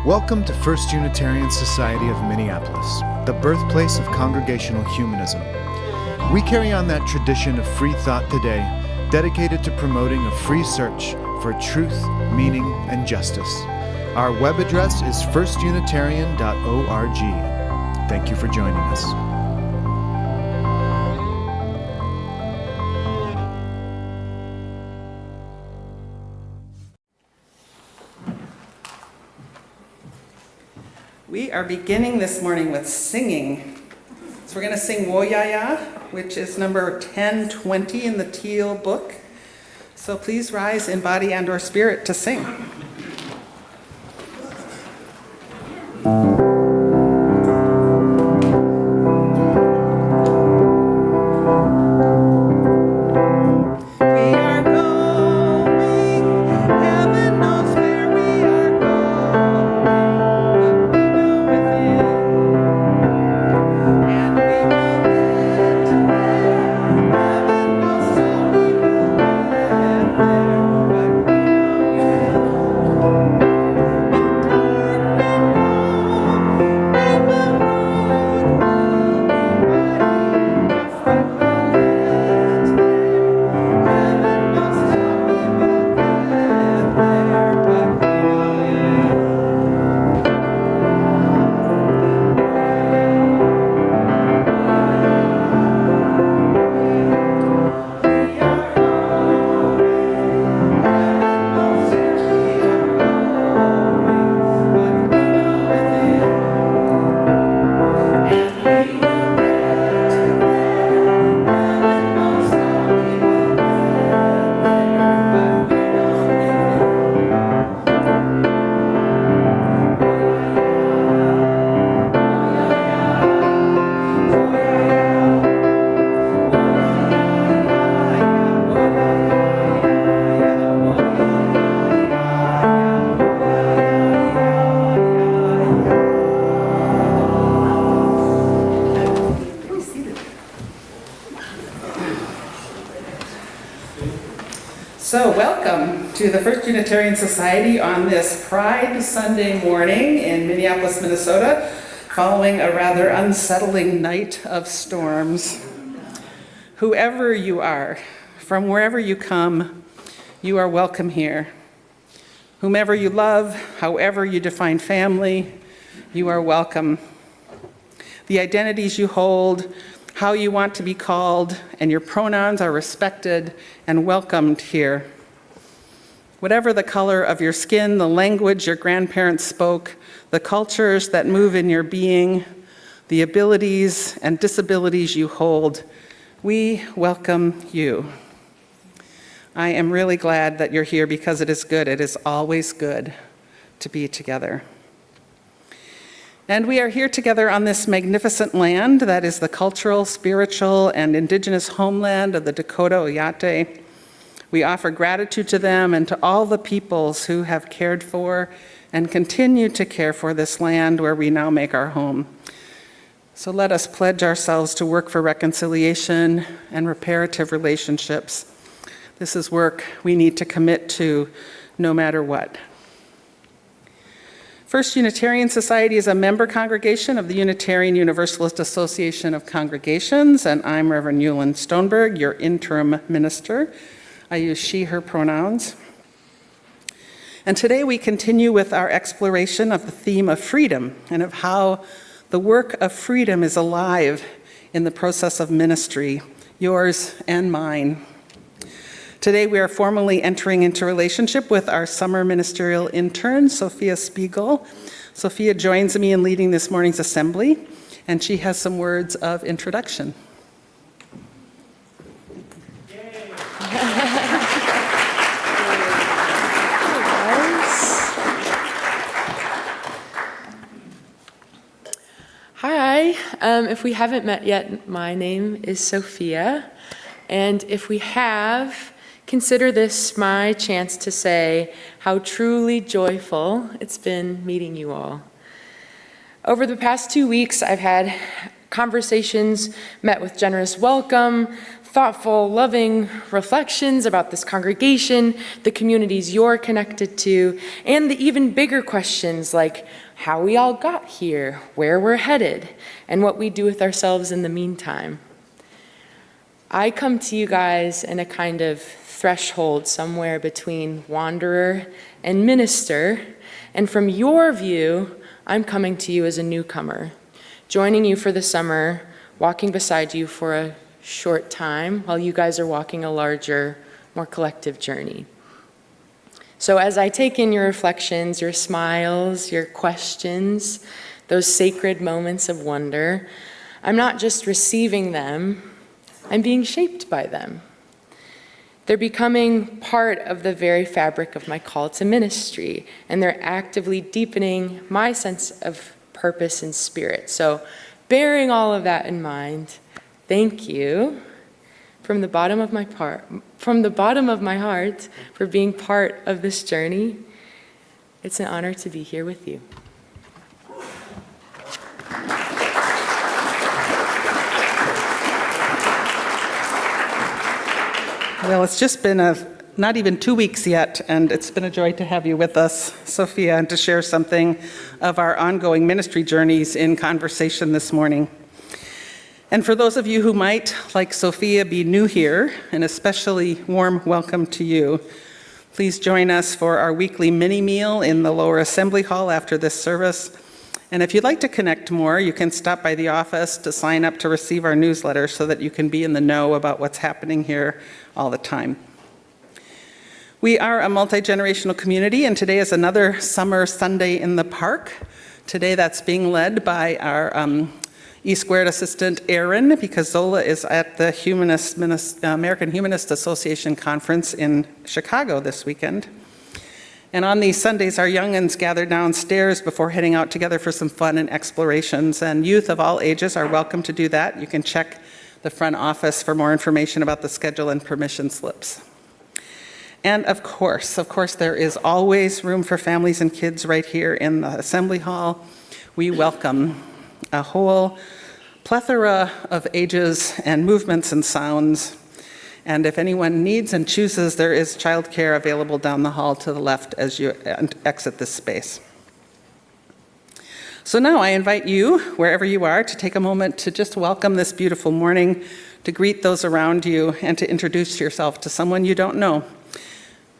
Welcome to First Unitarian Society of Minneapolis, the birthplace of congregational humanism. We carry on that tradition of free thought today, dedicated to promoting a free search for truth, meaning, and justice. Our web address is firstunitarian.org. Thank you for joining us. We are beginning this morning with singing. So we're going to sing Woyaya, which is number 1020 in the Teal book. So please rise in body and or spirit to sing. So welcome to the First Unitarian Society on this Pride Sunday morning in Minneapolis, Minnesota, following a rather unsettling night of storms. Whoever you are, from wherever you come, you are welcome here. Whomever you love, however you define family, you are welcome. The identities you hold, how you want to be called, and your pronouns are respected and welcomed here. Whatever the color of your skin, the language your grandparents spoke, the cultures that move in your being, the abilities and disabilities you hold, we welcome you. I am really glad that you're here because it is good. It is always good to be together. And we are here together on this magnificent land that is the cultural, spiritual, and indigenous homeland of the Dakota Oyate. We offer gratitude to them and to all the peoples who have cared for and continue to care for this land where we now make our home. So let us pledge ourselves to work for reconciliation and reparative relationships. This is work we need to commit to no matter what. First Unitarian Society is a member congregation of the Unitarian Universalist Association of Congregations, and I'm Reverend Jullan Stoneberg, your interim minister. I use she, her pronouns. And today we continue with our exploration of the theme of freedom and of how the work of freedom is alive in the process of ministry, yours and mine. Today we are formally entering into relationship with our summer ministerial intern, Sophia Spiegel. Sophia joins me in leading this morning's assembly, and she has some words of introduction. Hi, if we haven't met yet, my name is Sophia, and if we have, consider this my chance to say how truly joyful it's been meeting you all. Over the past 2 weeks, I've had conversations, met with generous welcome, thoughtful, loving reflections about this congregation, the communities you're connected to, and the even bigger questions like how we all got here, where we're headed, and what we do with ourselves in the meantime. I come to you guys in a kind of threshold somewhere between wanderer and minister, and from your view, I'm coming to you as a newcomer, joining you for the summer, walking beside you for a short time while you guys are walking a larger, more collective journey. So as I take in your reflections, your smiles, your questions, those sacred moments of wonder, I'm not just receiving them, I'm being shaped by them. They're becoming part of the very fabric of my call to ministry, and they're actively deepening my sense of purpose and spirit. So bearing all of that in mind, thank you from the bottom of my heart for being part of this journey. It's an honor to be here with you. Well, it's just been not even 2 weeks yet, and it's been a joy to have you with us, Sophia, and to share something of our ongoing ministry journeys in conversation this morning. And for those of you who might, like Sophia, be new here, an especially warm welcome to you. Please join us for our weekly mini meal in the lower assembly hall after this service. And if you'd like to connect more, you can stop by the office to sign up to receive our newsletter so that you can be in the know about what's happening here all the time. We are a multi-generational community, and today is another summer Sunday in the park. Today that's being led by our E-squared assistant Aaron, because Zola is at the American Humanist Association conference in Chicago this weekend. And on these Sundays, our young'uns gather downstairs before heading out together for some fun and explorations. And youth of all ages are welcome to do that. You can check the front office for more information about the schedule and permission slips. And of course, there is always room for families and kids right here in the assembly hall. We welcome a whole plethora of ages and movements and sounds. And if anyone needs and chooses, there is childcare available down the hall to the left as you exit this space. So now I invite you, wherever you are, to take a moment to just welcome this beautiful morning, to greet those around you, and to introduce yourself to someone you don't know.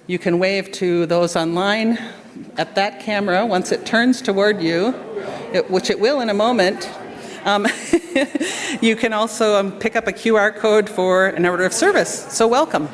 You can wave to those online at that camera once it turns toward you, which it will in a moment. You can also pick up a QR code for an order of service. So welcome.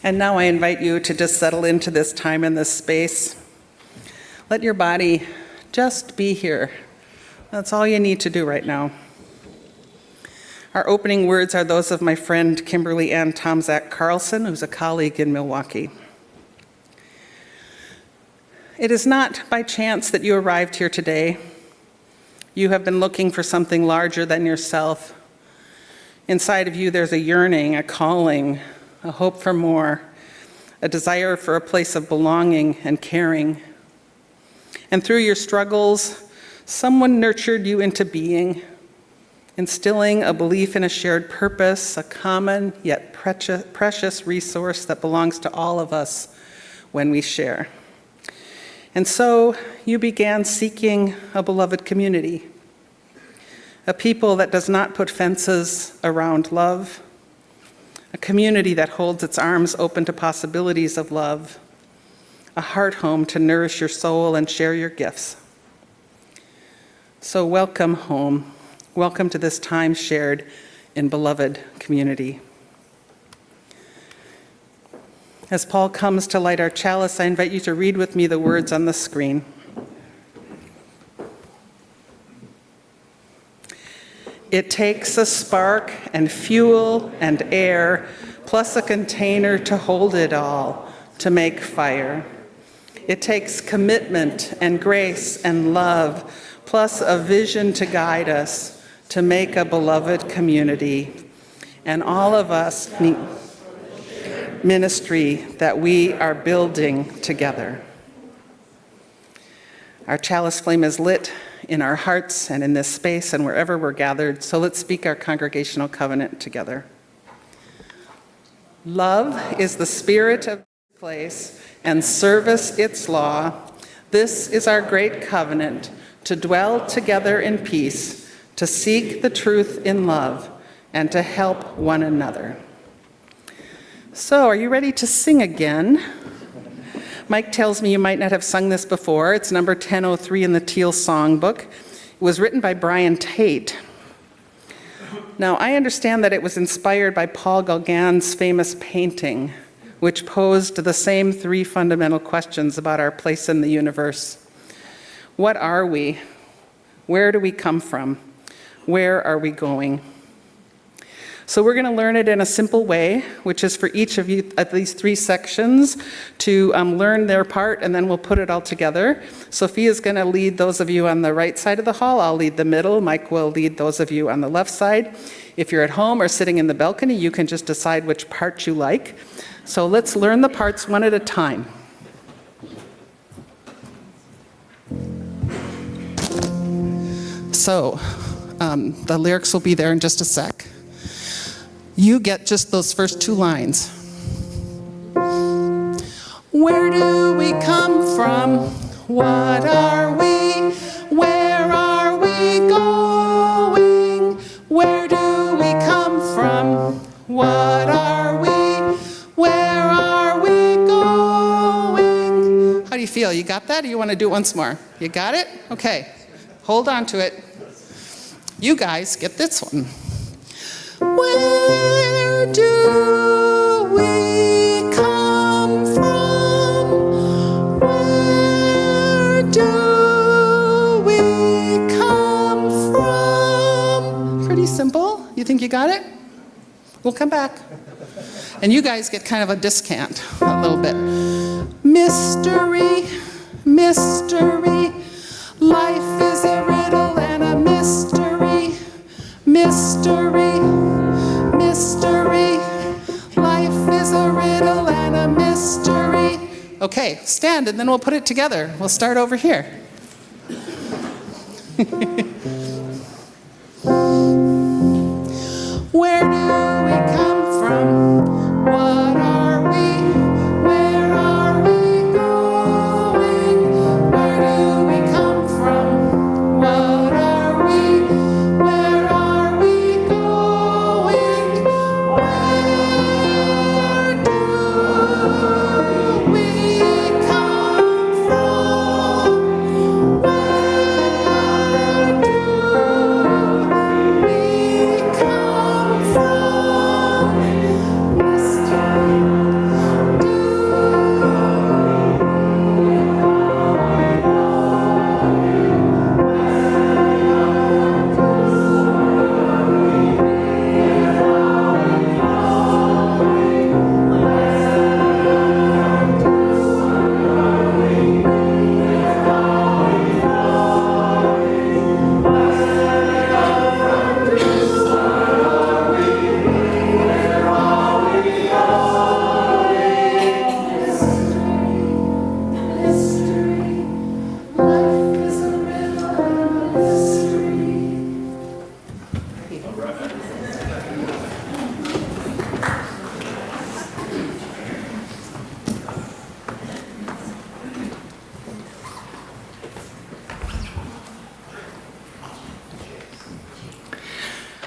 And now I invite you to just settle into this time and this space. Let your body just be here. That's all you need to do right now. Our opening words are those of my friend Kimberly Ann Tomzak Carlson, who's a colleague in Milwaukee. It is not by chance that you arrived here today. You have been looking for something larger than yourself. Inside of you, there's a yearning, a calling, a hope for more, a desire for a place of belonging and caring. And through your struggles, someone nurtured you into being, instilling a belief in a shared purpose, a common yet precious resource that belongs to all of us, when we share. And so you began seeking a beloved community, a people that does not put fences around love, a community that holds its arms open to possibilities of love, a heart home to nourish your soul and share your gifts. So welcome home. Welcome to this time shared in beloved community. As Paul comes to light our chalice, I invite you to read with me the words on the screen. It takes a spark and fuel and air, plus a container to hold it all, to make fire. It takes commitment and grace and love, plus a vision to guide us, to make a beloved community. And all of us need ministry that we are building together. Our chalice flame is lit in our hearts and in this space and wherever we're gathered, so let's speak our congregational covenant together. Love is the spirit of this place, and service its law. This is our great covenant, to dwell together in peace, to seek the truth in love, and to help one another. So, are you ready to sing again? Mike tells me you might not have sung this before. It's number 1003 in the Teal Songbook. It was written by Brian Tate. Now, I understand that it was inspired by Paul Gauguin's famous painting, which posed the same three fundamental questions about our place in the universe. What are we? Where do we come from? Where are we going? So we're going to learn it in a simple way, which is for each of you at these three sections to learn their part, and then we'll put it all together. Sophia is going to lead those of you on the right side of the hall. I'll lead the middle. Mike will lead those of you on the left side. If you're at home or sitting in the balcony, you can just decide which part you like. So let's learn the parts one at a time. So the lyrics will be there in just a sec. You get just those first two lines. Where do we come from? What are we? Where are we going? Where do we come from? What are we? Where are we going? How do you feel? You got that? Or you want to do it once more? You got it? Okay. Hold on to it. You guys get this one. Where do we come from? Where do we come from? Pretty simple. You think you got it? We'll come back. And you guys get kind of a discount, a little bit. Mystery, mystery. Life is a riddle and a mystery. Mystery, mystery. Life is a riddle and a mystery. Okay, stand and then we'll put it together. We'll start over here. Where do we come from? What are we? Where are we going? Where do we come from? What are we? Where are we going? Where do we come from? Where do we come from?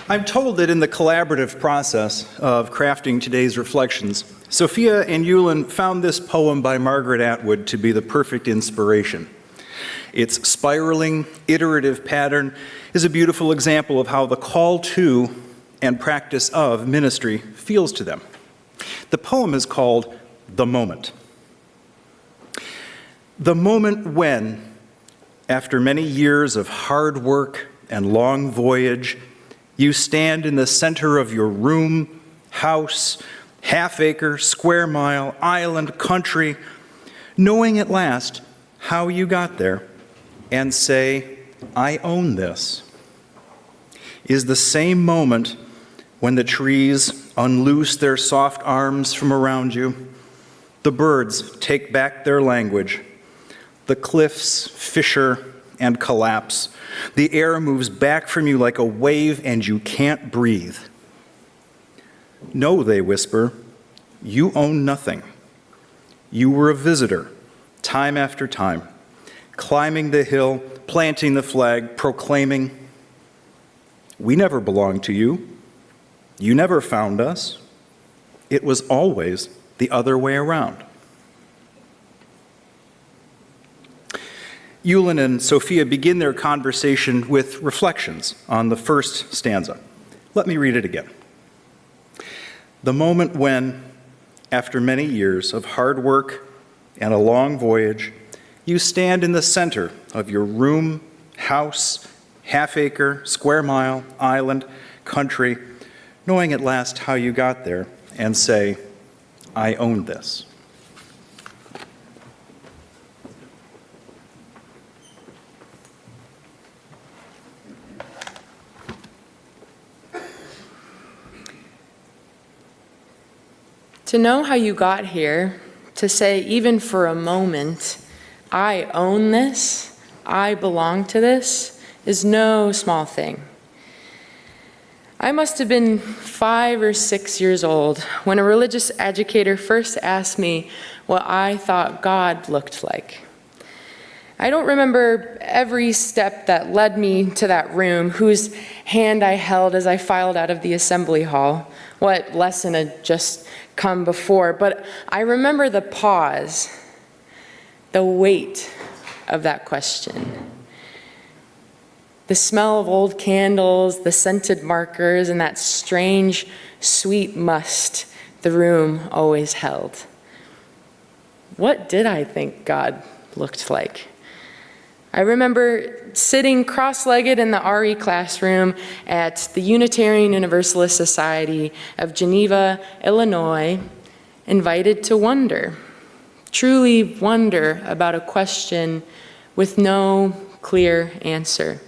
I'm told that in the collaborative process of crafting today's reflections, Sophia and Jullan found this poem by Margaret Atwood to be the perfect inspiration. Its spiraling, iterative pattern is a beautiful example of how the call to and practice of ministry feels to them. The poem is called "The Moment." The moment when, after many years of hard work and long voyage, you stand in the center of your room, house, half-acre, square mile, island, country, knowing at last how you got there, and say, "I own this," is the same moment when the trees unloose their soft arms from around you, the birds take back their language, the cliffs fissure and collapse, the air moves back from you like a wave and you can't breathe. "No," they whisper, "you own nothing. You were a visitor, time after time, climbing the hill, planting the flag, proclaiming, 'We never belonged to you. You never found us. It was always the other way around.'" Jullan and Sophia begin their conversation with reflections on the first stanza. Let me read it again. The moment when, after many years of hard work and a long voyage, you stand in the center of your room, house, half-acre, square mile, island, country, knowing at last how you got there, and say, "I own this." To know how you got here, to say even for a moment, "I own this, I belong to this," is no small thing. I must have been 5 or 6 years old when a religious educator first asked me what I thought God looked like. I don't remember every step that led me to that room, whose hand I held as I filed out of the assembly hall, what lesson had just come before, but I remember the pause, the weight of that question. The smell of old candles, the scented markers, and that strange, sweet must the room always held. What did I think God looked like? I remember sitting cross-legged in the RE classroom at the Unitarian Universalist Society of Geneva, Illinois, invited to wonder, truly wonder about a question with no clear answer.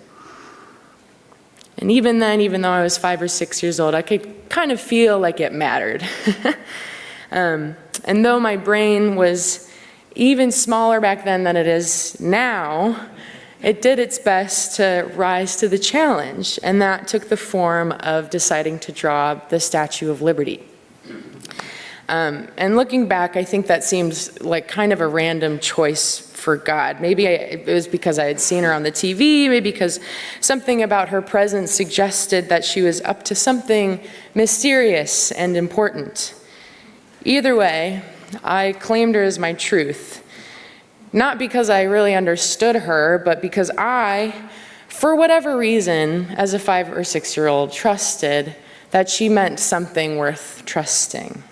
And even then, even though I was 5 or 6 years old, I could kind of feel like it mattered. And though my brain was even smaller back then than it is now, it did its best to rise to the challenge, and that took the form of deciding to draw the Statue of Liberty. And looking back, I think that seems like kind of a random choice for God. Maybe it was because I had seen her on the TV, maybe because something about her presence suggested that she was up to something mysterious and important. Either way, I claimed her as my truth. Not because I really understood her, but because I, for whatever reason, as a 5 or 6-year-old, trusted that she meant something worth trusting.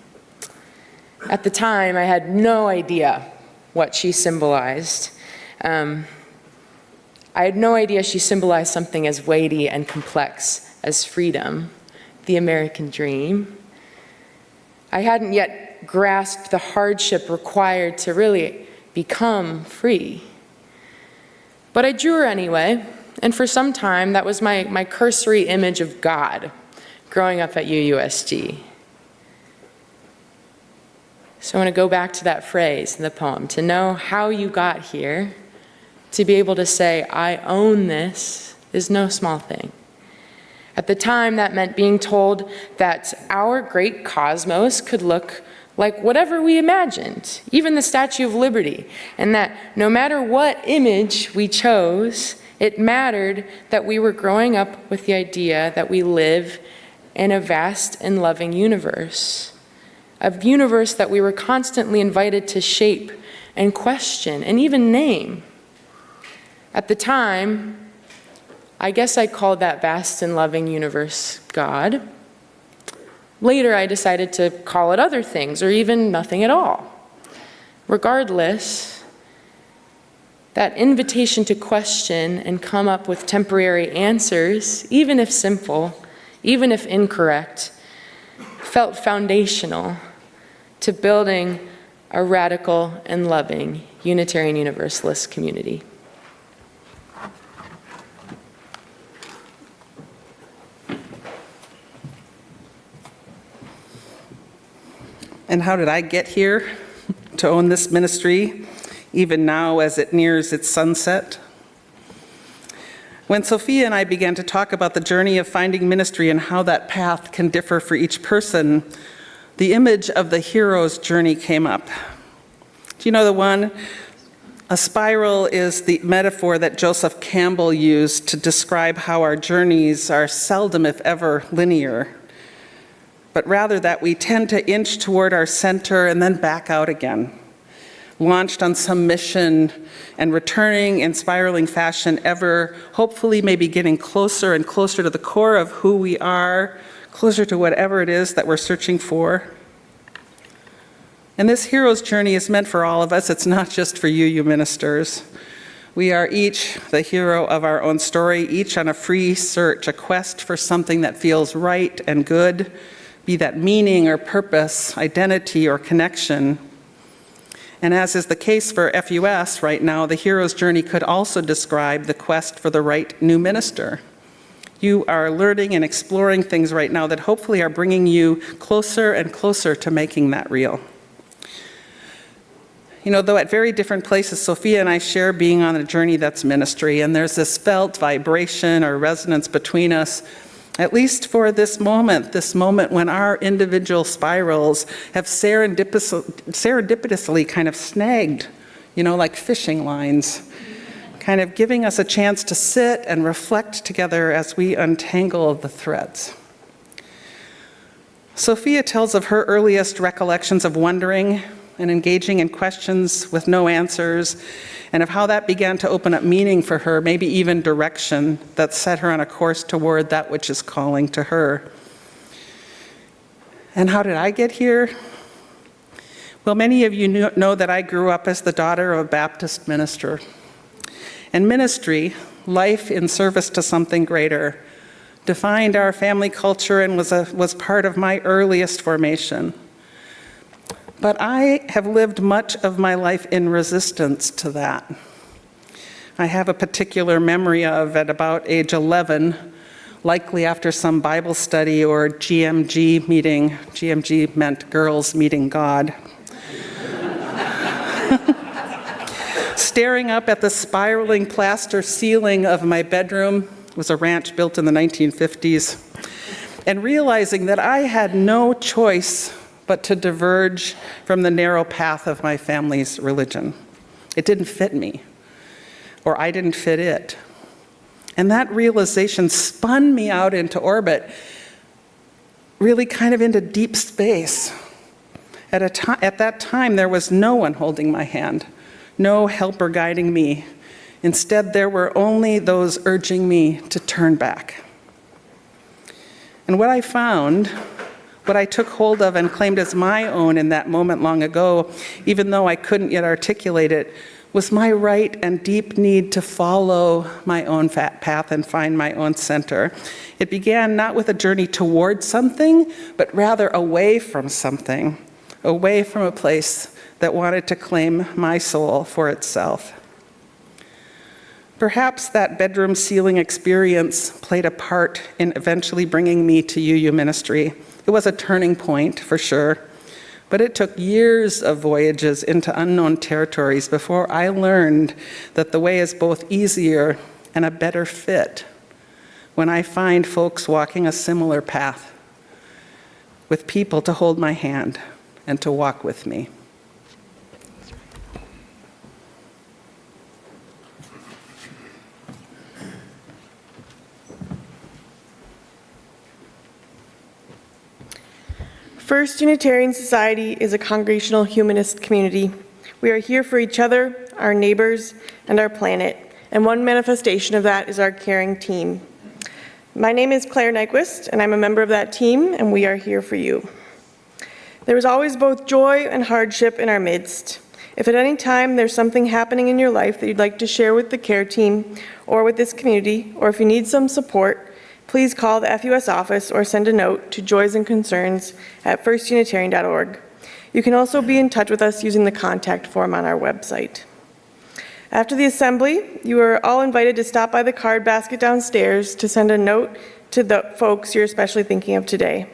At the time, I had no idea what she symbolized. I had no idea she symbolized something as weighty and complex as freedom, the American dream. I hadn't yet grasped the hardship required to really become free. But I drew her anyway, and for some time that was my cursory image of God growing up at UUSG. So I want to go back to that phrase in the poem, to know how you got here, to be able to say, "I own this," is no small thing. At the time, that meant being told that our great cosmos could look like whatever we imagined, even the Statue of Liberty, and that no matter what image we chose, It mattered that we were growing up with the idea that we live in a vast and loving universe, a universe that we were constantly invited to shape and question and even name. At the time, I guess I called that vast and loving universe God. Later, I decided to call it other things or even nothing at all. Regardless, that invitation to question and come up with temporary answers, even if simple, even if incorrect, felt foundational to building a radical and loving Unitarian Universalist community. And how did I get here to own this ministry, even now as it nears its sunset? When Sophia and I began to talk about the journey of finding ministry and how that path can differ for each person, the image of the hero's journey came up. Do you know the one? A spiral is the metaphor that Joseph Campbell used to describe how our journeys are seldom, if ever, linear, but rather that we tend to inch toward our center and then back out again, launched on some mission and returning in spiraling fashion, ever hopefully maybe getting closer and closer to the core of who we are, closer to whatever it is that we're searching for. And this hero's journey is meant for all of us. It's not just for you ministers. We are each the hero of our own story, each on a free search, a quest for something that feels right and good, be that meaning or purpose, identity or connection. And as is the case for FUS right now, the hero's journey could also describe the quest for the right new minister. You are learning and exploring things right now that hopefully are bringing you closer and closer to making that real. You know, though at very different places, Sophia and I share being on a journey that's ministry, and there's this felt vibration or resonance between us, at least for this moment when our individual spirals have serendipitously kind of snagged, like fishing lines, kind of giving us a chance to sit and reflect together as we untangle the threads. Sophia tells of her earliest recollections of wondering and engaging in questions with no answers, and of how that began to open up meaning for her, maybe even direction that set her on a course toward that which is calling to her. And how did I get here? Well, many of you know that I grew up as the daughter of a Baptist minister. And ministry, life in service to something greater, defined our family culture and was part of my earliest formation. But I have lived much of my life in resistance to that. I have a particular memory of, at about age 11, likely after some Bible study or GMG meeting. GMG meant Girls Meeting God. Staring up at the spiraling plaster ceiling of my bedroom, it was a ranch built in the 1950s, and realizing that I had no choice but to diverge from the narrow path of my family's religion. It didn't fit me, or I didn't fit it. And that realization spun me out into orbit, really kind of into deep space. At that time, there was no one holding my hand, no helper guiding me. Instead, there were only those urging me to turn back. And what I found, what I took hold of and claimed as my own in that moment long ago, even though I couldn't yet articulate it, was my right and deep need to follow my own path and find my own center. It began not with a journey toward something, but rather away from something, away from a place that wanted to claim my soul for itself. Perhaps that bedroom ceiling experience played a part in eventually bringing me to UU ministry. It was a turning point, for sure, but it took years of voyages into unknown territories before I learned that the way is both easier and a better fit when I find folks walking a similar path, with people to hold my hand and to walk with me. First Unitarian Society is a congregational humanist community. We are here for each other, our neighbors, and our planet, and one manifestation of that is our caring team. My name is Claire Nyquist, and I'm a member of that team, and we are here for you. There is always both joy and hardship in our midst. If at any time there's something happening in your life that you'd like to share with the care team or with this community, or if you need some support, please call the FUS office or send a note to joysandconcerns@firstunitarian.org. You can also be in touch with us using the contact form on our website. After the assembly, you are all invited to stop by the card basket downstairs to send a note to the folks you're especially thinking of today.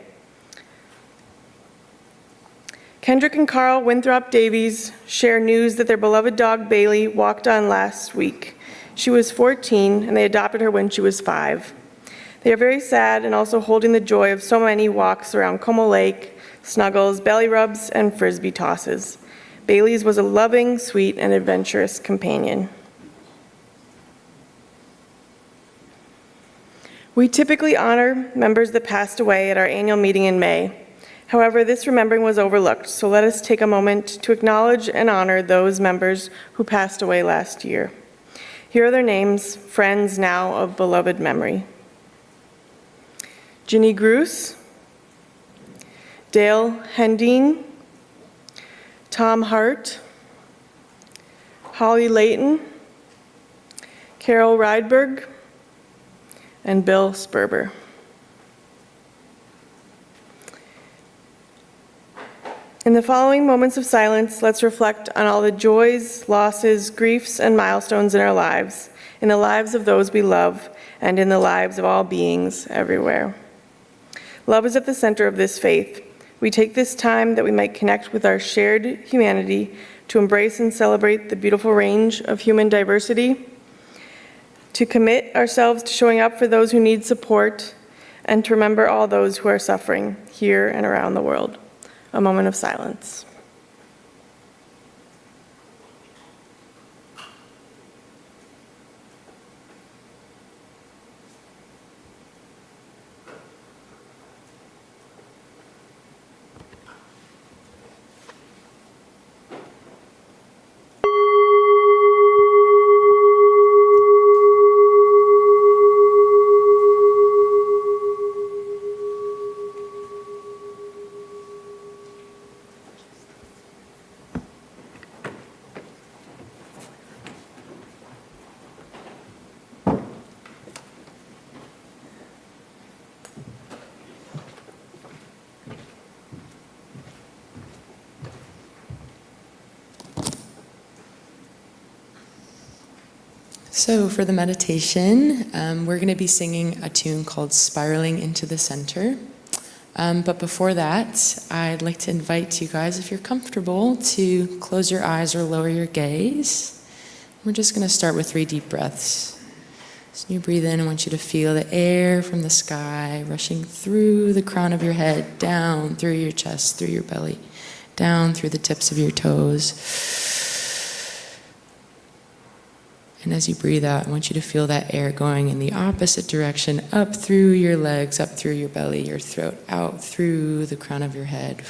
Kendrick and Carl Winthrop Davies share news that their beloved dog Bailey walked on last week. She was 14 and they adopted her when she was 5. They are very sad and also holding the joy of so many walks around Como Lake, snuggles, belly rubs, and frisbee tosses. Bailey's was a loving, sweet, and adventurous companion. We typically honor members that passed away at our annual meeting in May. However, this remembering was overlooked, so let us take a moment to acknowledge and honor those members who passed away last year. Here are their names, friends now of beloved memory. Ginny Gruce, Dale Hendine, Tom Hart, Holly Layton, Carol Rydberg, and Bill Sperber. In the following moments of silence, let's reflect on all the joys, losses, griefs, and milestones in our lives, in the lives of those we love, and in the lives of all beings everywhere. Love is at the center of this faith. We take this time that we might connect with our shared humanity to embrace and celebrate the beautiful range of human diversity, to commit ourselves to showing up for those who need support, and to remember all those who are suffering here and around the world. A moment of silence. So for the meditation, we're going to be singing a tune called Spiraling into the Center. But before that, I'd like to invite you guys, if you're comfortable, to close your eyes or lower your gaze. We're just going to start with 3 deep breaths. So when you breathe in, I want you to feel the air from the sky rushing through the crown of your head, down through your chest, through your belly, down through the tips of your toes. And as you breathe out, I want you to feel that air going in the opposite direction, up through your legs, up through your belly, your throat, out through the crown of your head.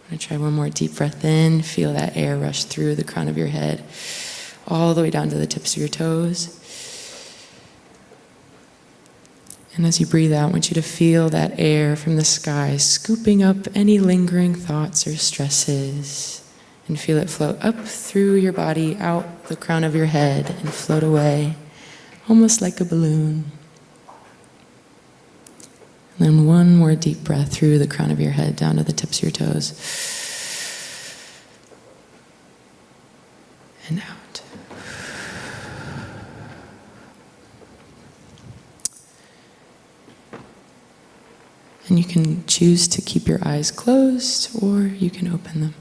I'm going to try one more deep breath in. Feel that air rush through the crown of your head, all the way down to the tips of your toes. And as you breathe out, I want you to feel that air from the sky scooping up any lingering thoughts or stresses. And feel it float up through your body, out the crown of your head, and float away, almost like a balloon. And then one more deep breath through the crown of your head, down to the tips of your toes. And out. And you can choose to keep your eyes closed, or you can open them.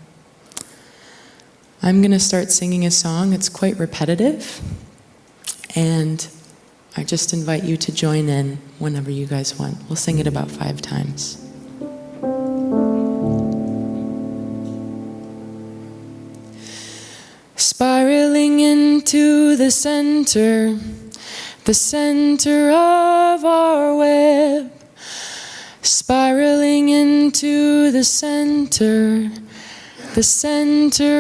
I'm going to start singing a song. It's quite repetitive, and I just invite you to join in whenever you guys want. We'll sing it about 5 times. Spiraling into the center of our web, spiraling into the center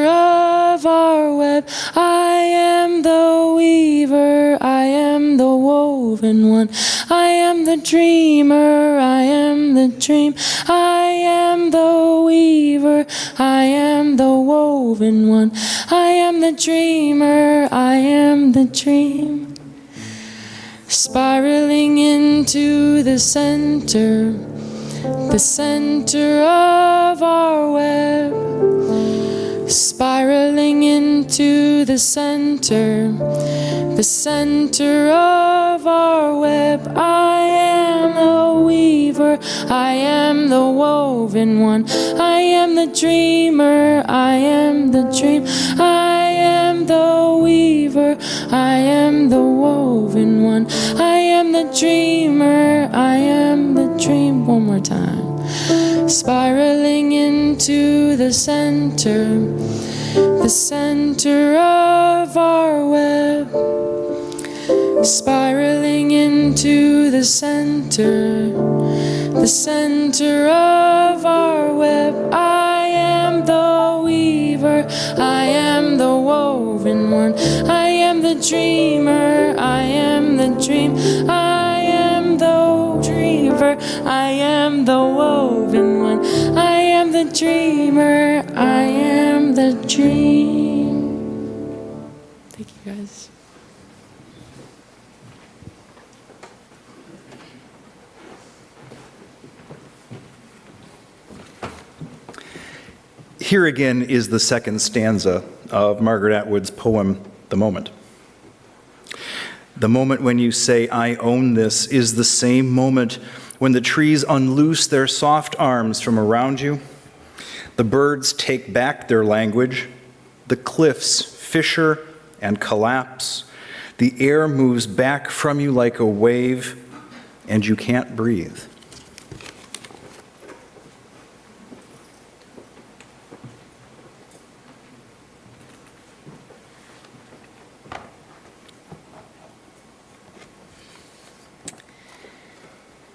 of our web. I am the weaver, I am the woven one. I am the dreamer, I am the dream. I am the weaver, I am the woven one. I am the dreamer, I am the dream. Spiraling into the center of our web. Spiraling into the center of our web. I am the weaver, I am the woven one. I am the dreamer, I am the dream. I am the weaver, I am the woven one. I am the dreamer, I am the dream. One more time. Spiraling into the center of our web. Spiraling into the center of our web. I am the weaver, I am the woven one. I am the dreamer, I am the dream. I am the dreamer, I am the woven one. I am the dreamer, I am the dream. Thank you, guys. Here again is the second stanza of Margaret Atwood's poem, The Moment. The moment when you say, I own this, is the same moment when the trees unloose their soft arms from around you, the birds take back their language, the cliffs fissure and collapse, the air moves back from you like a wave, and you can't breathe.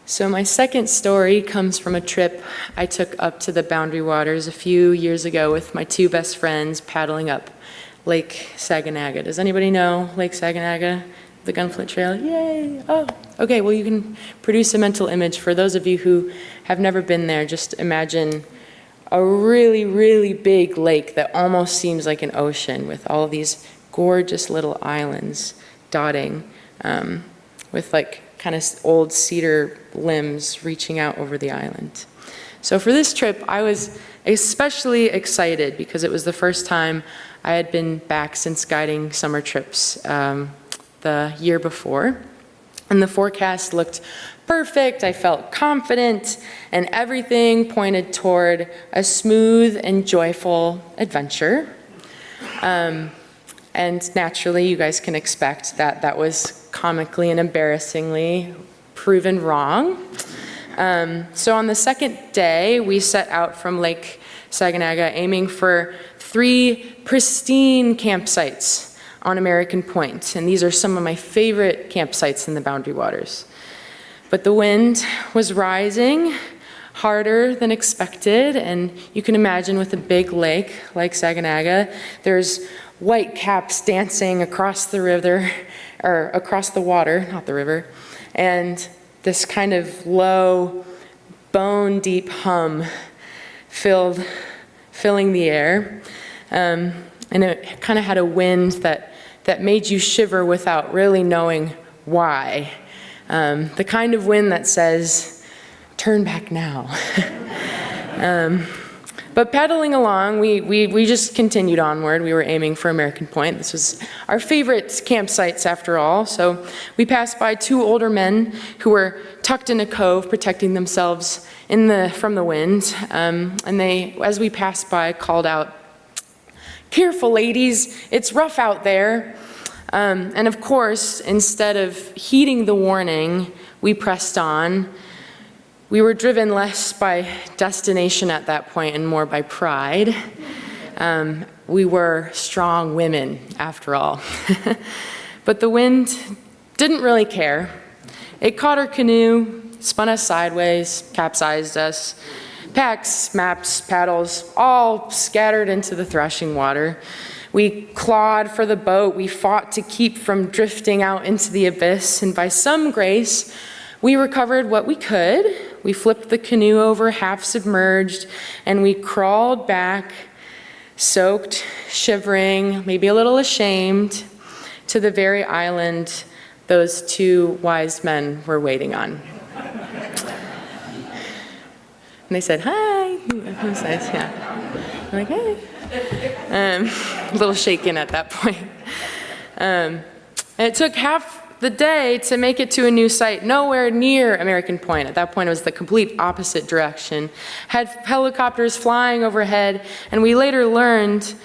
So my second story comes from a trip I took up to the Boundary Waters a few years ago with my two best friends paddling up Lake Saginaga. Does anybody know Lake Saginaga, the Gunflint Trail? Yay! Oh, okay, well you can produce a mental image. For those of you who have never been there, just imagine a really, really big lake that almost seems like an ocean with all these gorgeous little islands dotting with like kind of old cedar limbs reaching out over the island. So for this trip, I was especially excited because it was the first time I had been back since guiding summer trips the year before. And the forecast looked perfect, I felt confident, and everything pointed toward a smooth and joyful adventure. And naturally, you guys can expect that that was comically and embarrassingly proven wrong. So on the second day, we set out from Lake Saginaga aiming for 3 pristine campsites on American Point. And these are some of my favorite campsites in the Boundary Waters. But the wind was rising harder than expected, and you can imagine with a big lake like Saginaga, there's white caps dancing across the river, or across the water, not the river, and this kind of low, bone-deep hum filling the air. And it kind of had a wind that made you shiver without really knowing why. The kind of wind that says, turn back now. But paddling along, we just continued onward. We were aiming for American Point. This was our favorite campsites after all. So we passed by 2 older men who were tucked in a cove, protecting themselves from the wind. And they, as we passed by, called out, "Careful, ladies, it's rough out there." And of course, instead of heeding the warning, we pressed on. We were driven less by destination at that point and more by pride. We were strong women, after all. But the wind didn't really care. It caught our canoe, spun us sideways, capsized us. Packs, maps, paddles, all scattered into the thrashing water. We clawed for the boat. We fought to keep from drifting out into the abyss. And by some grace, we recovered what we could. We flipped the canoe over half submerged, and we crawled back, soaked, shivering, maybe a little ashamed, to the very island those two wise men were waiting on. And they said, hi. That was nice, yeah. I'm like, hey. A little shaken at that point. And it took half the day to make it to a new site, nowhere near American Point. At that point, it was the complete opposite direction. Had helicopters flying overhead, and we later learned it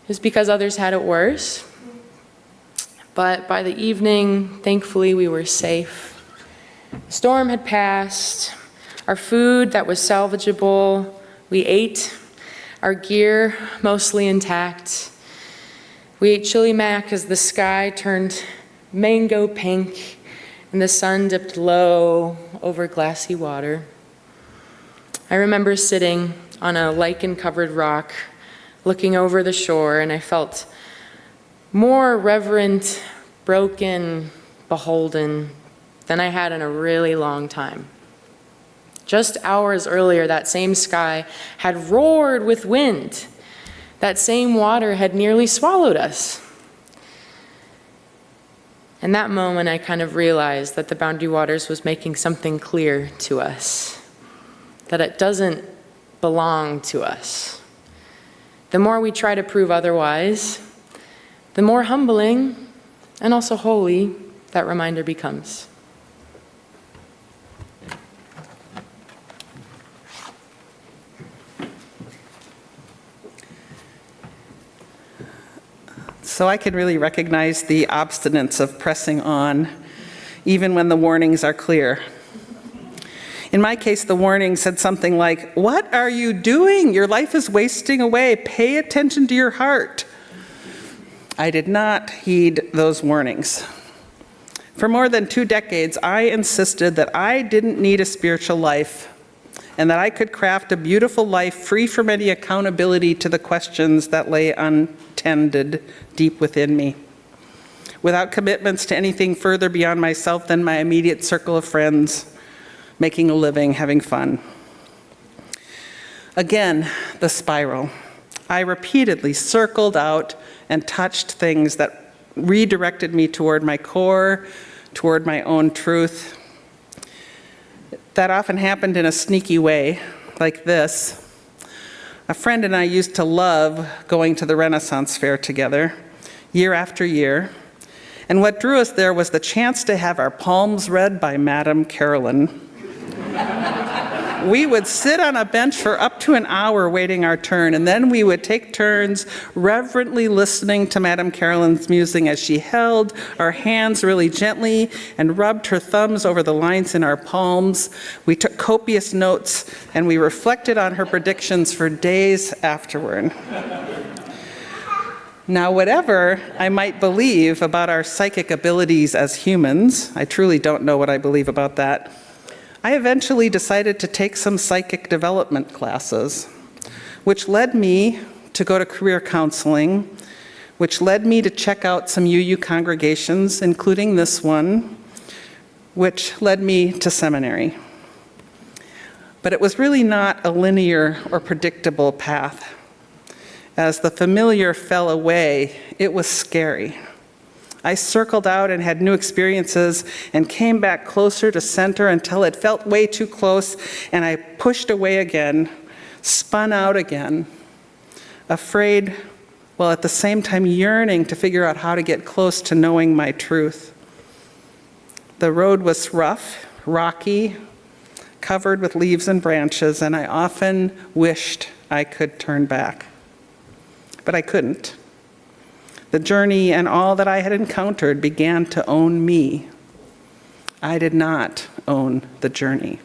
was because others had it worse. But by the evening, thankfully, we were safe. The storm had passed. Our food that was salvageable, we ate. Our gear, mostly intact. We ate chili mac as the sky turned mango pink and the sun dipped low over glassy water. I remember sitting on a lichen-covered rock, looking over the shore, and I felt more reverent, broken, beholden than I had in a really long time. Just hours earlier, that same sky had roared with wind. That same water had nearly swallowed us. In that moment, I kind of realized that the Boundary Waters was making something clear to us, that it doesn't belong to us. The more we try to prove otherwise, the more humbling and also holy that reminder becomes. So I can really recognize the obstinance of pressing on, even when the warnings are clear. In my case, the warning said something like, "What are you doing? Your life is wasting away. Pay attention to your heart." I did not heed those warnings. For more than 2 decades, I insisted that I didn't need a spiritual life and that I could craft a beautiful life free from any accountability to the questions that lay untended deep within me, without commitments to anything further beyond myself than my immediate circle of friends, making a living, having fun. Again, the spiral. I repeatedly circled out and touched things that redirected me toward my core, toward my own truth. That often happened in a sneaky way, like this. A friend and I used to love going to the Renaissance Fair together, year after year. And what drew us there was the chance to have our palms read by Madame Carolyn. We would sit on a bench for up to an hour waiting our turn, and then we would take turns reverently listening to Madame Carolyn's musing as she held our hands really gently and rubbed her thumbs over the lines in our palms. We took copious notes, and we reflected on her predictions for days afterward. Now, whatever I might believe about our psychic abilities as humans, I truly don't know what I believe about that, I eventually decided to take some psychic development classes, which led me to go to career counseling, which led me to check out some UU congregations, including this one, which led me to seminary. But it was really not a linear or predictable path. As the familiar fell away, it was scary. I circled out and had new experiences and came back closer to center until it felt way too close, and I pushed away again, spun out again, afraid, while at the same time yearning to figure out how to get close to knowing my truth. The road was rough, rocky, covered with leaves and branches, and I often wished I could turn back. But I couldn't. The journey and all that I had encountered began to own me. I did not own the journey.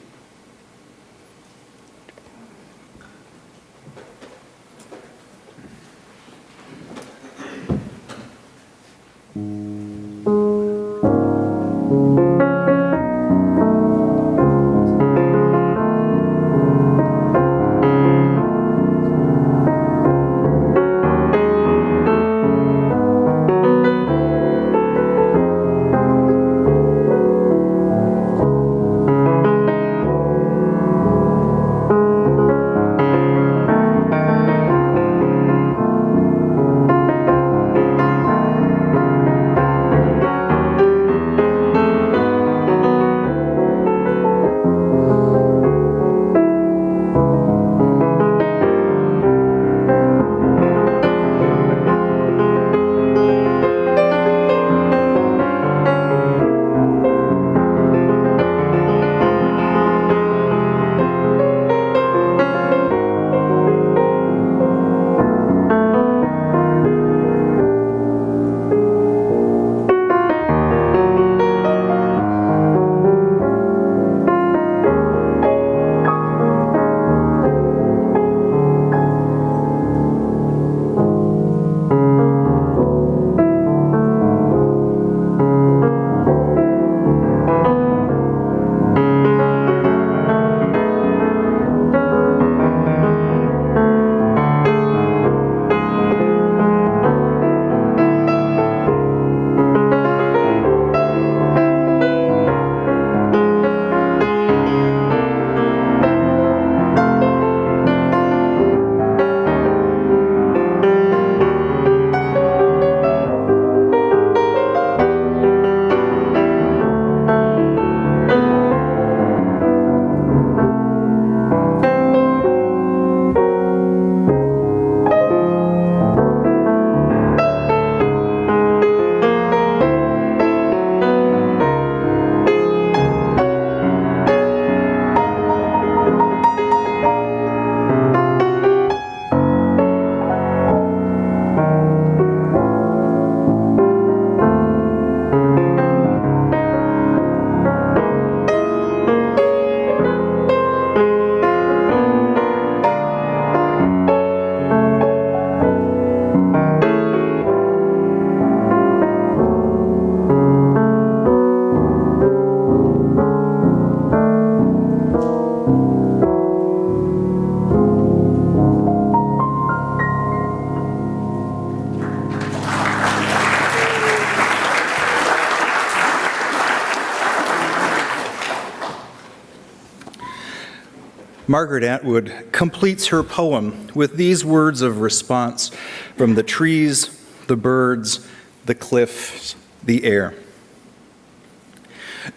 Margaret Atwood completes her poem with these words of response from the trees, the birds, the cliffs, the air.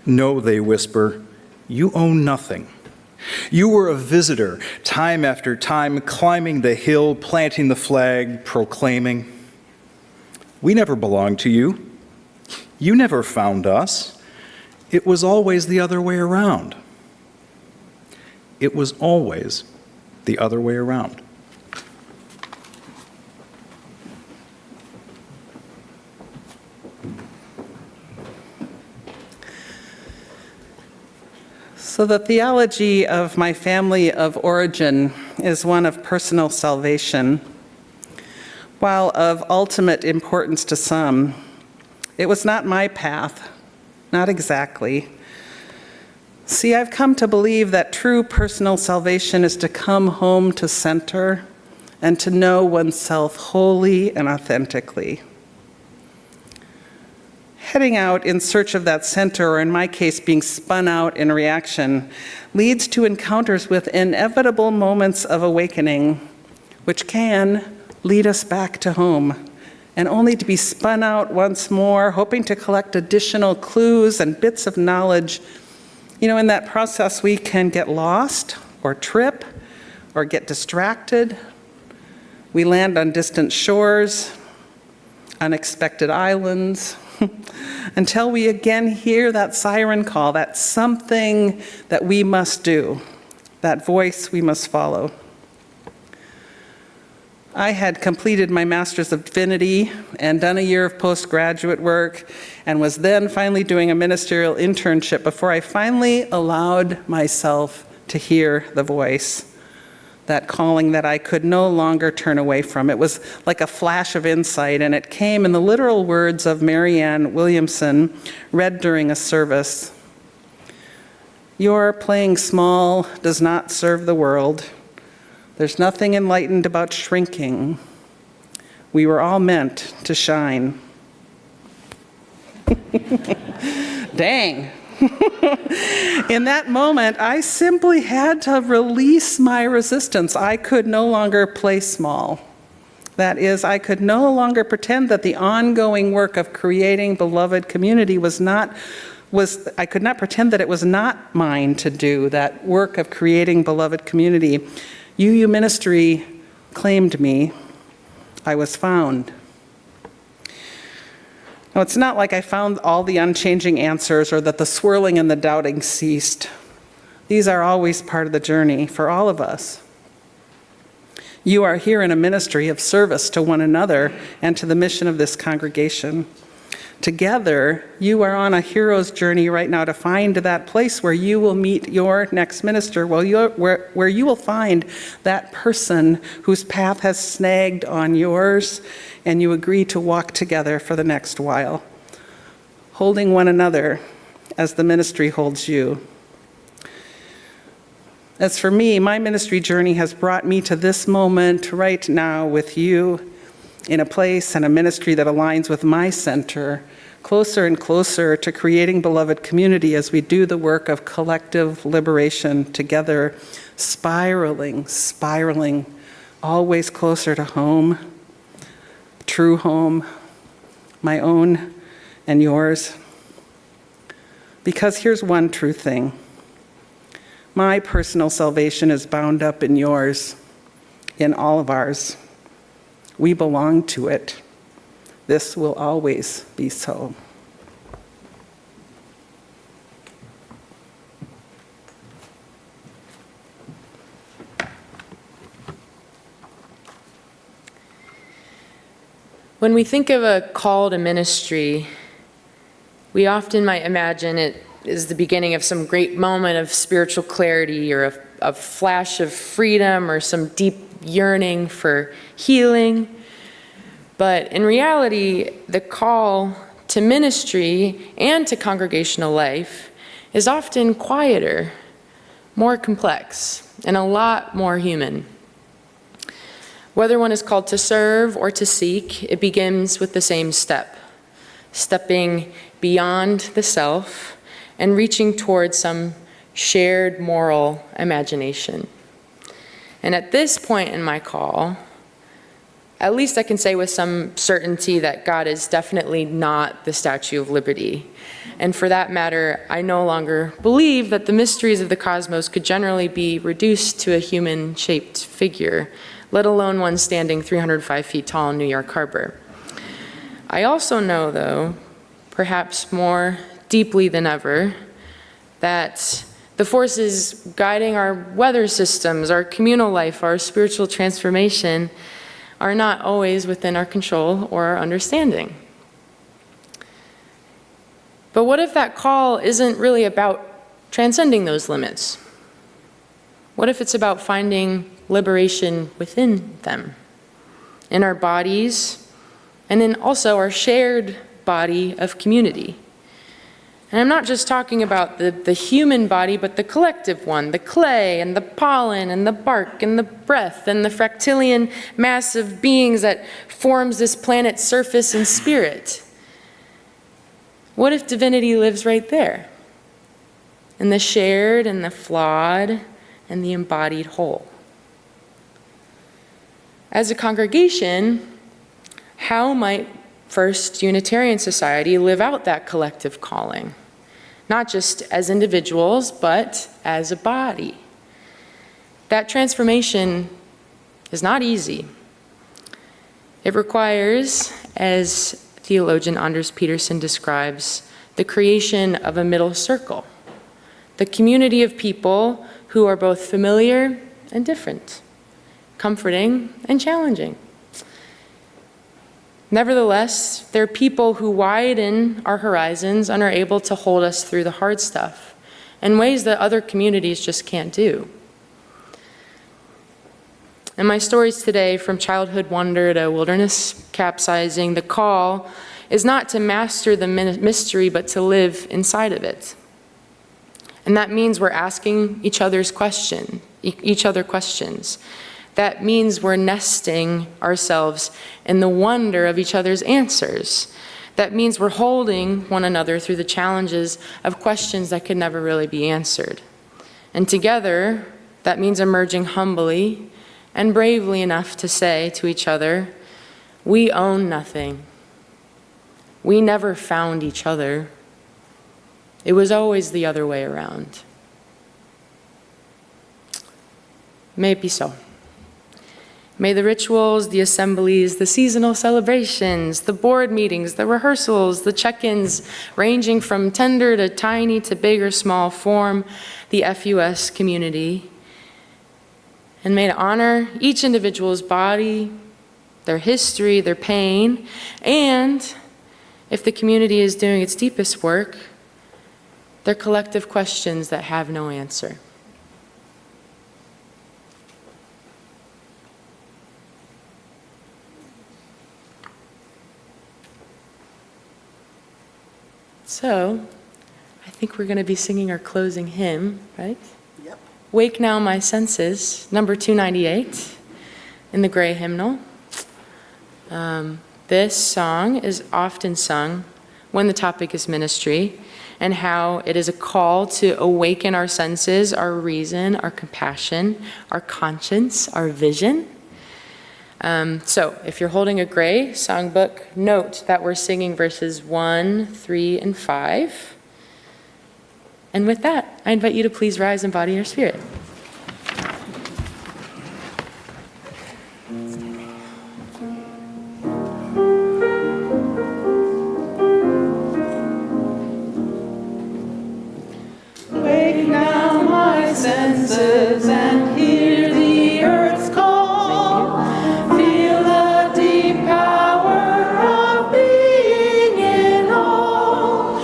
"No," they whisper, "you own nothing. You were a visitor, time after time, climbing the hill, planting the flag, proclaiming. We never belonged to you. You never found us. It was always the other way around. It was always the other way around." So the theology of my family of origin is one of personal salvation. While of ultimate importance to some, it was not my path, not exactly. See, I've come to believe that true personal salvation is to come home to center and to know oneself wholly and authentically. Heading out in search of that center, or in my case, being spun out in reaction, leads to encounters with inevitable moments of awakening, which can lead us back to home, and only to be spun out once more, hoping to collect additional clues and bits of knowledge. You know, in that process, we can get lost, or trip, or get distracted. We land on distant shores, unexpected islands, until we again hear that siren call, that something that we must do, that voice we must follow. I had completed my Master's of Divinity and done a year of postgraduate work, and was then finally doing a ministerial internship before I finally allowed myself to hear the voice, that calling that I could no longer turn away from. It was like a flash of insight, and it came in the literal words of Marianne Williamson, read during a service. "Your playing small does not serve the world. There's nothing enlightened about shrinking. We were all meant to shine." Dang. In that moment, I simply had to release my resistance. I could no longer play small. That is, I could no longer pretend that the ongoing work of creating beloved community I could not pretend that it was not mine to do, that work of creating beloved community. UU Ministry claimed me. I was found. Now, it's not like I found all the unchanging answers or that the swirling and the doubting ceased. These are always part of the journey for all of us. You are here in a ministry of service to one another and to the mission of this congregation. Together, you are on a hero's journey right now to find that place where you will meet your next minister, where you will find that person whose path has snagged on yours, and you agree to walk together for the next while, holding one another as the ministry holds you. As for me, my ministry journey has brought me to this moment right now with you, in a place and a ministry that aligns with my center, closer and closer to creating beloved community as we do the work of collective liberation together, spiraling, always closer to home, true home, my own and yours. Because here's one true thing. My personal salvation is bound up in yours, in all of ours. We belong to it. This will always be so. When we think of a call to ministry, we often might imagine it is the beginning of some great moment of spiritual clarity, or a flash of freedom, or some deep yearning for healing. But in reality, the call to ministry and to congregational life is often quieter, more complex, and a lot more human. Whether one is called to serve or to seek, it begins with the same step, stepping beyond the self and reaching towards some shared moral imagination. And at this point in my call, at least I can say with some certainty that God is definitely not the Statue of Liberty. And for that matter, I no longer believe that the mysteries of the cosmos could generally be reduced to a human-shaped figure, let alone one standing 305 feet tall in New York Harbor. I also know, though, perhaps more deeply than ever, that the forces guiding our weather systems, our communal life, our spiritual transformation are not always within our control or our understanding. But what if that call isn't really about transcending those limits? What if it's about finding liberation within them, in our bodies, and in also our shared body of community? And I'm not just talking about the human body, but the collective one, the clay and the pollen and the bark and the breath and the fractillion mass of beings that forms this planet's surface and spirit. What if divinity lives right there, in the shared and the flawed and the embodied whole? As a congregation, how might First Unitarian Society live out that collective calling? Not just as individuals, but as a body. That transformation is not easy. It requires, as theologian Anders Peterson describes, the creation of a middle circle, the community of people who are both familiar and different, comforting and challenging. Nevertheless, there are people who widen our horizons and are able to hold us through the hard stuff in ways that other communities just can't do. In my stories today, from childhood wonder to wilderness capsizing, the call is not to master the mystery, but to live inside of it. And that means we're asking each other questions. That means we're nesting ourselves in the wonder of each other's answers. That means we're holding one another through the challenges of questions that could never really be answered. And together, that means emerging humbly and bravely enough to say to each other, we own nothing. We never found each other. It was always the other way around. May it be so. May the rituals, the assemblies, the seasonal celebrations, the board meetings, the rehearsals, the check-ins, ranging from tender to tiny to big or small, form the FUS community. And may it honor each individual's body, their history, their pain, and, if the community is doing its deepest work, their collective questions that have no answer. So, I think we're going to be singing our closing hymn, right? Yep. Wake Now My Senses, number 298 in the gray hymnal. This song is often sung when the topic is ministry, and how it is a call to awaken our senses, our reason, our compassion, our conscience, our vision. So if you're holding a gray songbook, note that we're singing verses 1, 3, and 5. And with that, I invite you to please rise and body your spirit. Wake now my senses and hear the earth's call. Feel the deep power of being in all.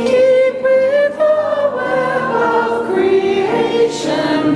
Keep with the web of creation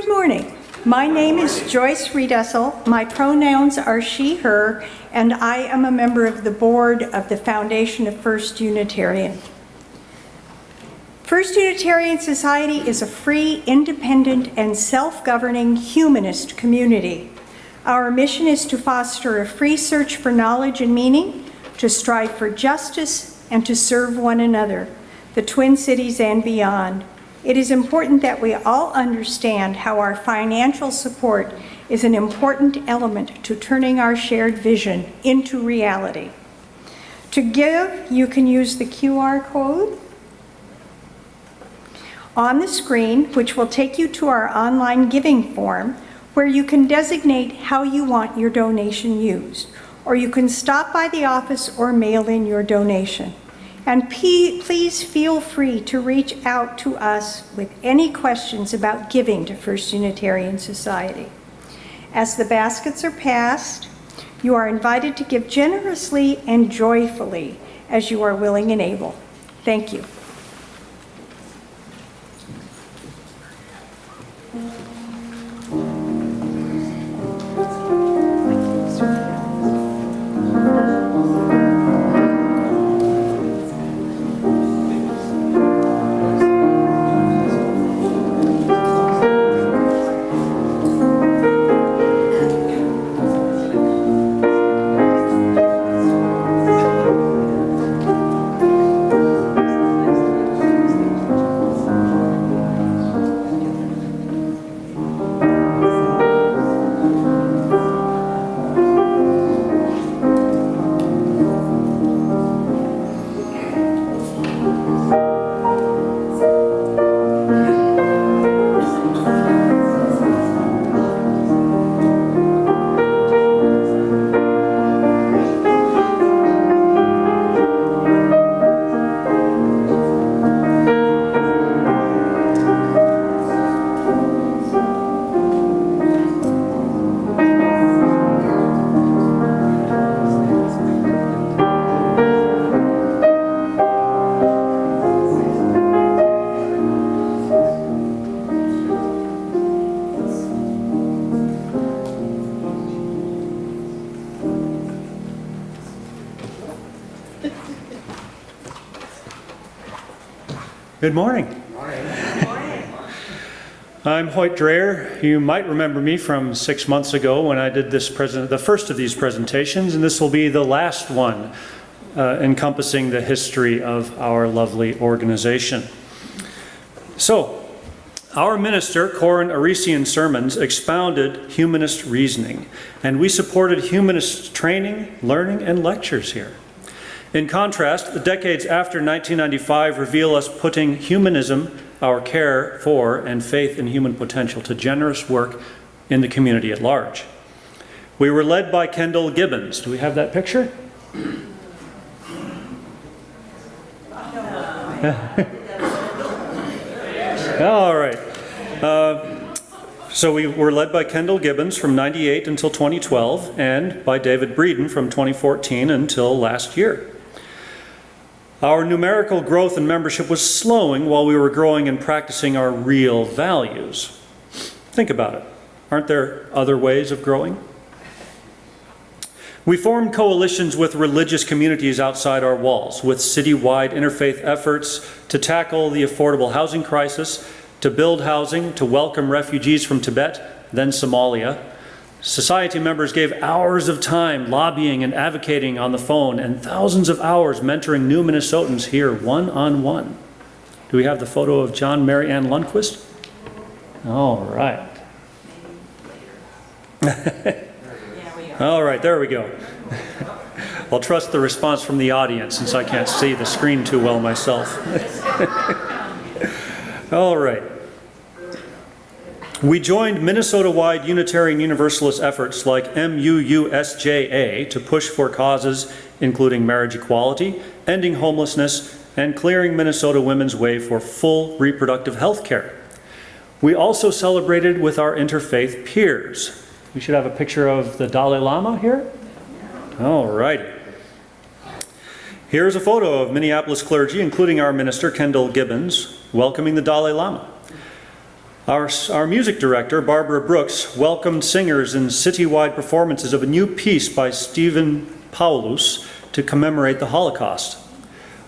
Good morning. My name is Joyce Riedessel. My pronouns are she, her, and I am a member of the board of the Foundation of First Unitarian. First Unitarian Society is a free, independent, and self-governing humanist community. Our mission is to foster a free search for knowledge and meaning, to strive for justice, and to serve one another, the Twin Cities and beyond. It is important that we all understand how our financial support is an important element to turning our shared vision into reality. To give, you can use the QR code on the screen, which will take you to our online giving form, where you can designate how you want your donation used, or you can stop by the office or mail in your donation. And please feel free to reach out to us with any questions about giving to First Unitarian Society. As the baskets are passed, you are invited to give generously and joyfully as you are willing and able. Thank you. Good morning. I'm Hoyt Dreyer. You might remember me from 6 months ago when I did the first of these presentations, and this will be the last one encompassing the history of our lovely organization. So, our minister, Corin Arisian's sermons expounded humanist reasoning, and we supported humanist training, learning, and lectures here. In contrast, the decades after 1995 reveal us putting humanism, our care for and faith in human potential, to generous work in the community at large. We were led by Kendall Gibbons. Do we have that picture? All right. So we were led by Kendall Gibbons from 98 until 2012, and by David Breeden from 2014 until last year. Our numerical growth in membership was slowing while we were growing and practicing our real values. Think about it. Aren't there other ways of growing? We formed coalitions with religious communities outside our walls, with citywide interfaith efforts to tackle the affordable housing crisis, to build housing, to welcome refugees from Tibet, then Somalia. Society members gave hours of time lobbying and advocating on the phone, and thousands of hours mentoring new Minnesotans here one-on-one. Do we have the photo of John Mary Ann Lundquist? All right. All right, there we go. I'll trust the response from the audience since I can't see the screen too well myself. All right. We joined Minnesota-wide Unitarian Universalist efforts like MUUSJA to push for causes including marriage equality, ending homelessness, and clearing Minnesota women's way for full reproductive health care. We also celebrated with our interfaith peers. We should have a picture of the Dalai Lama here. All righty. Here's a photo of Minneapolis clergy, including our minister, Kendall Gibbons, welcoming the Dalai Lama. Our music director, Barbara Brooks, welcomed singers in citywide performances of a new piece by Stephen Paulus to commemorate the Holocaust.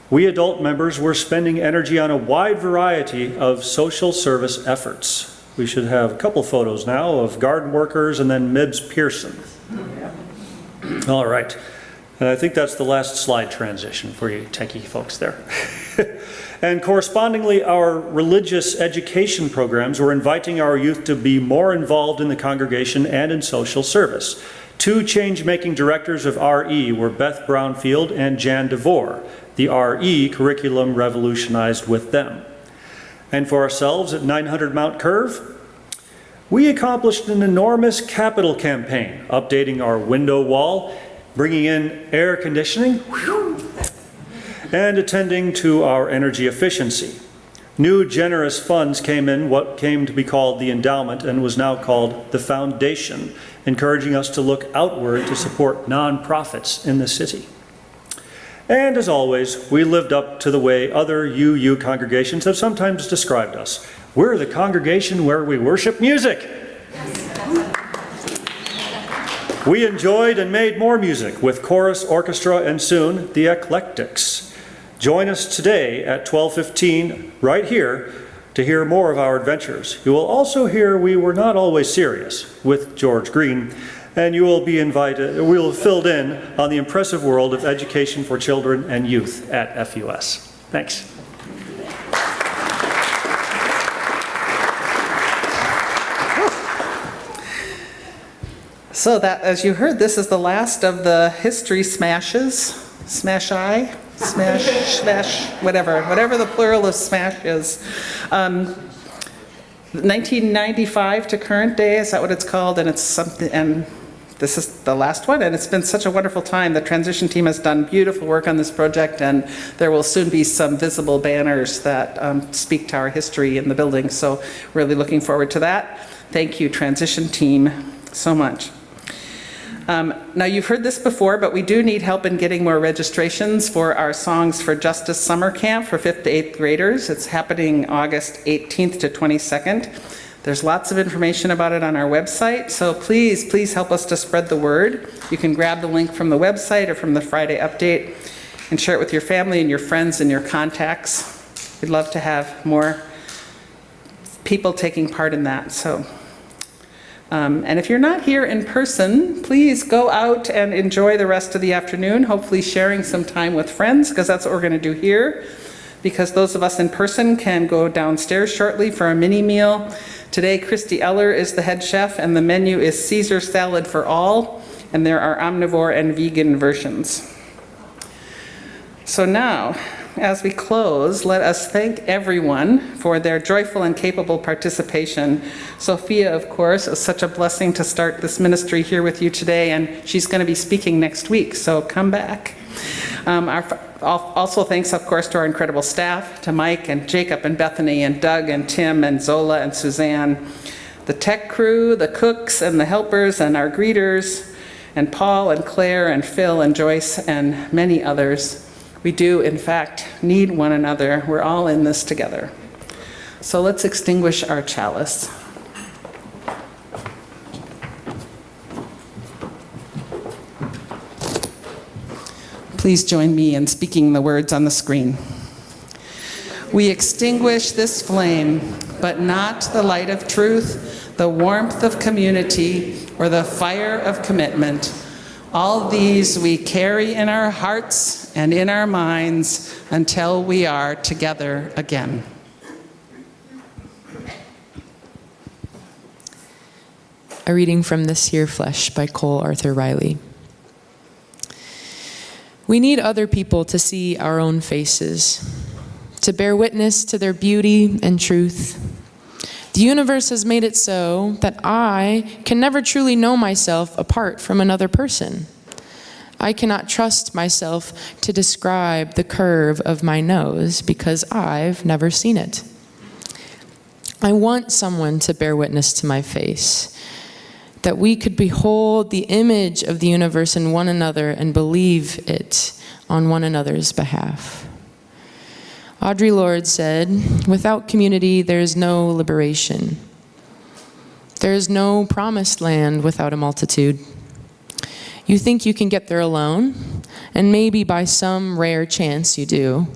We adult members were spending energy on a wide variety of social service efforts. We should have a couple photos now of garden workers and then Mibs Pearson. All right. And I think that's the last slide transition for you techie folks there. And correspondingly, our religious education programs were inviting our youth to be more involved in the congregation and in social service. Two change-making directors of RE were Beth Brownfield and Jan DeVore. The RE curriculum revolutionized with them. And for ourselves at 900 Mount Curve, we accomplished an enormous capital campaign, updating our window wall, bringing in air conditioning, and attending to our energy efficiency. New generous funds came in what came to be called the endowment and was now called the foundation, encouraging us to look outward to support nonprofits in the city. And as always, we lived up to the way other UU congregations have sometimes described us. We're the congregation where we worship music. We enjoyed and made more music with chorus, orchestra, and soon the Eclectics. Join us today at 12:15 right here to hear more of our adventures. You will also hear We Were Not Always Serious with George Green, and you will be invited, we will filled in on the impressive world of education for children and youth at FUS. Thanks. So that, as you heard, this is the last of the history smashes. Smash-I? Smash, whatever the plural of smash is. 1995 to current day, is that what it's called? And it's something, and this is the last one, and it's been such a wonderful time. The transition team has done beautiful work on this project, and there will soon be some visible banners that speak to our history in the building, so really looking forward to that. Thank you, transition team, so much. Now, you've heard this before, but we do need help in getting more registrations for our Songs for Justice Summer Camp for 5th to 8th graders. It's happening August 18th to 22nd. There's lots of information about it on our website, so please help us to spread the word. You can grab the link from the website or from the Friday update and share it with your family and your friends and your contacts. We'd love to have more people taking part in that. And if you're not here in person, please go out and enjoy the rest of the afternoon, hopefully sharing some time with friends, because that's what we're going to do here. Because those of us in person can go downstairs shortly for a mini meal. Today, Christy Eller is the head chef, and the menu is Caesar salad for all, and there are omnivore and vegan versions. So now, as we close, let us thank everyone for their joyful and capable participation. Sophia, of course, is such a blessing to start this ministry here with you today, and she's going to be speaking next week, so come back. Also thanks, of course, to our incredible staff, to Mike and Jacob and Bethany and Doug and Tim and Zola and Suzanne, the tech crew, the cooks and the helpers and our greeters, and Paul and Claire and Phil and Joyce and many others. We do, in fact, need one another. We're all in this together. So let's extinguish our chalice. Please join me in speaking the words on the screen. We extinguish this flame, but not the light of truth, the warmth of community, or the fire of commitment. All these we carry in our hearts and in our minds until we are together again. A reading from This Here Flesh by Cole Arthur Riley. We need other people to see our own faces, to bear witness to their beauty and truth. The universe has made it so that I can never truly know myself apart from another person. I cannot trust myself to describe the curve of my nose because I've never seen it. I want someone to bear witness to my face, that we could behold the image of the universe in one another and believe it on one another's behalf. Audre Lorde said, "Without community, there is no liberation. There is no promised land without a multitude. You think you can get there alone, and maybe by some rare chance you do.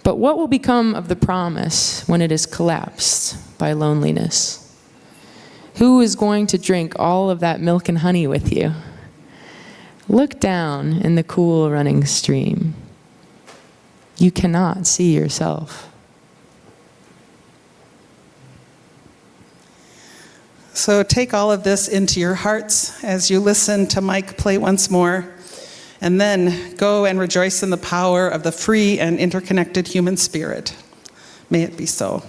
But what will become of the promise when it is collapsed by loneliness? Who is going to drink all of that milk and honey with you? Look down in the cool running stream. You cannot see yourself." So take all of this into your hearts as you listen to Mike play once more, and then go and rejoice in the power of the free and interconnected human spirit. May it be so.